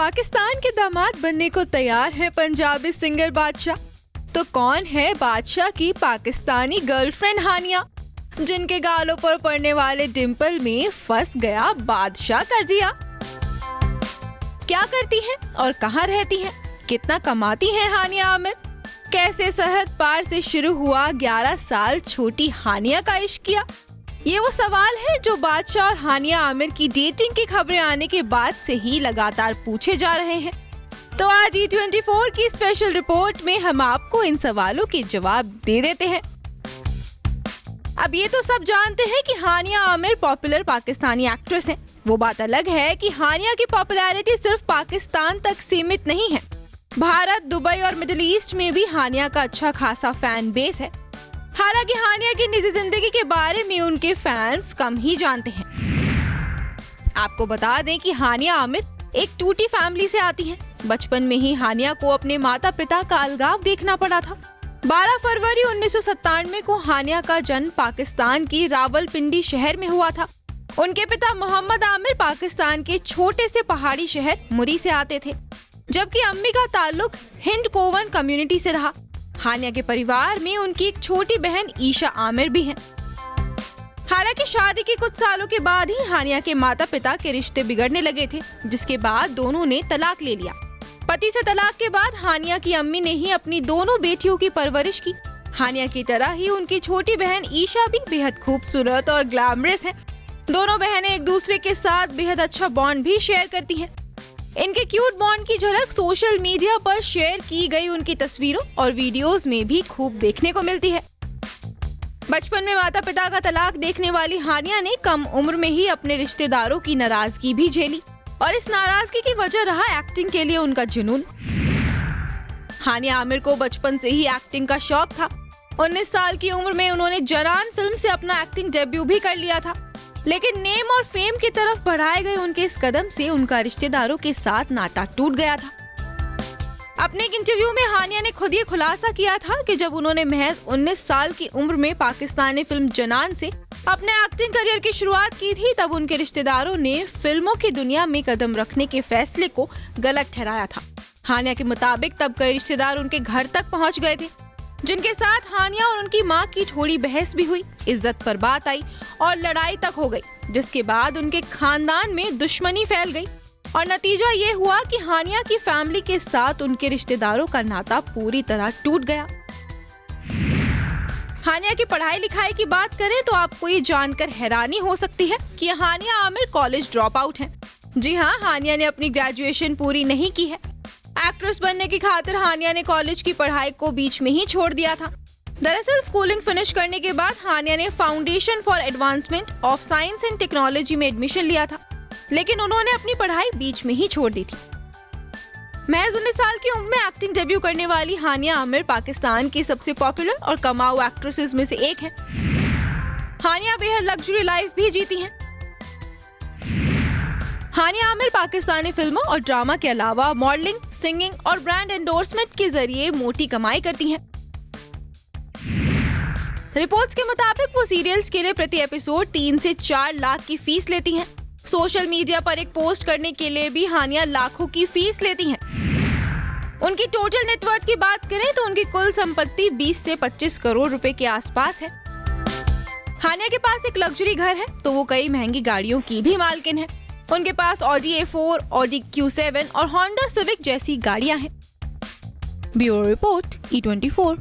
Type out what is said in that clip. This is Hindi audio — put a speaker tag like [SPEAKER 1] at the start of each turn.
[SPEAKER 1] पाकिस्तान के दामाद बनने को तैयार है पंजाबी सिंगर बादशाह। तो कौन है बादशाह की पाकिस्तानी गर्लफ्रेंड हानिया, जिनके गालों पर पड़ने वाले डिंपल में फंस गया बादशाह का जिया। क्या करती है और कहाँ रहती है, कितना कमाती है हानिया आमिर, कैसे सरहद पार से शुरू हुआ 11 साल छोटी हानिया का इश्क किया, ये वो सवाल है जो बादशाह और हानिया आमिर की डेटिंग की खबरें आने के बाद से ही लगातार पूछे जा रहे हैं। तो आज E24 की स्पेशल रिपोर्ट में हम आपको इन सवालों के जवाब दे देते हैं। अब ये तो सब जानते हैं कि हानिया आमिर पॉपुलर पाकिस्तानी एक्ट्रेस हैं। वो बात अलग है कि हानिया की पॉपुलैरिटी सिर्फ पाकिस्तान तक सीमित नहीं है। भारत, दुबई और मिडिल ईस्ट में भी हानिया का अच्छा खासा फैन बेस है। हालांकि हानिया की निजी जिंदगी के बारे में उनके फैंस कम ही जानते हैं। आपको बता दें कि हानिया आमिर एक टूटी फैमिली से आती हैं। बचपन में ही हानिया को अपने माता पिता का अलगाव देखना पड़ा था। 12 फरवरी 1997 को हानिया का जन्म पाकिस्तान की रावलपिंडी शहर में हुआ था। उनके पिता मोहम्मद आमिर पाकिस्तान के छोटे से पहाड़ी शहर मुरी से आते थे, जबकि अम्मी का ताल्लुक हिंद कोवन कम्युनिटी से रहा। हानिया के परिवार में उनकी एक छोटी बहन ईशा आमिर भी हैं। हालांकि शादी के कुछ सालों के बाद ही हानिया के माता पिता के रिश्ते बिगड़ने लगे थे, जिसके बाद दोनों ने तलाक ले लिया। पति से तलाक के बाद हानिया की अम्मी ने ही अपनी दोनों बेटियों की परवरिश की। हानिया की तरह ही उनकी छोटी बहन ईशा भी बेहद खूबसूरत और ग्लैमरस है। दोनों बहनें एक दूसरे के साथ बेहद अच्छा बॉन्ड भी शेयर करती हैं। इनके क्यूट बॉन्ड की झलक सोशल मीडिया पर शेयर की गई उनकी तस्वीरों और वीडियोस में भी खूब देखने को मिलती है। बचपन में माता पिता का तलाक देखने वाली हानिया ने कम उम्र में ही अपने रिश्तेदारों की नाराजगी भी झेली और इस नाराजगी की वजह रहा एक्टिंग के लिए उनका जुनून। हानिया आमिर को बचपन से ही एक्टिंग का शौक था। 19 साल की उम्र में उन्होंने जनान फिल्म से अपना एक्टिंग डेब्यू भी कर लिया था, लेकिन नेम और फेम की तरफ बढ़ाए गए उनके इस कदम से उनका रिश्तेदारों के साथ नाता टूट गया था। अपने एक इंटरव्यू में हानिया ने खुद ये खुलासा किया था कि जब उन्होंने महज 19 साल की उम्र में पाकिस्तानी फिल्म जनान से अपने एक्टिंग करियर की शुरुआत की थी, तब उनके रिश्तेदारों ने फिल्मों की दुनिया में कदम रखने के फैसले को गलत ठहराया था। हानिया के मुताबिक तब कई रिश्तेदार उनके घर तक पहुंच गए थे, जिनके साथ हानिया और उनकी मां की थोड़ी बहस भी हुई, इज्जत पर बात आई और लड़ाई तक हो गई, जिसके बाद उनके खानदान में दुश्मनी फैल गई और नतीजा ये हुआ कि हानिया की फैमिली के साथ उनके रिश्तेदारों का नाता पूरी तरह टूट गया। हानिया की पढ़ाई लिखाई की बात करें तो आपको ये जानकर हैरानी हो सकती है कि हानिया आमिर कॉलेज ड्रॉप आउट हैं। जी हाँ, हानिया ने अपनी ग्रेजुएशन पूरी नहीं की है। एक्ट्रेस बनने की खातिर हानिया ने कॉलेज की पढ़ाई को बीच में ही छोड़ दिया था। दरअसल स्कूलिंग फिनिश करने के बाद हानिया ने foundation for advancement of science and technology में एडमिशन लिया था, लेकिन उन्होंने अपनी पढ़ाई बीच में ही छोड़ दी थी। महज 19 साल की उम्र में एक्टिंग डेब्यू करने वाली हानिया आमिर पाकिस्तान की सबसे पॉपुलर और कमाऊ एक्ट्रेसेस में से एक है। हानिया बेहद लग्जरी लाइफ भी जीती हैं। हानिया आमिर पाकिस्तानी फिल्मों और ड्रामा के अलावा मॉडलिंग, सिंगिंग और ब्रांड एंडोर्समेंट के जरिए मोटी कमाई करती हैं। रिपोर्ट्स के मुताबिक वो सीरियल्स के लिए प्रति एपिसोड 3 से 4 लाख की फीस लेती हैं। सोशल मीडिया पर एक पोस्ट करने के लिए भी हानिया लाखों की फीस लेती हैं। उनकी टोटल नेटवर्थ की बात करें तो उनकी कुल संपत्ति 20 से 25 करोड़ रुपए के आसपास है। हानिया के पास एक लग्जरी घर है तो वो कई महंगी गाड़ियों की भी मालकिन है। उनके पास ऑडी A4, ऑडी Q7 और होंडा सिविक जैसी गाड़ियां हैं। Bureau report E24।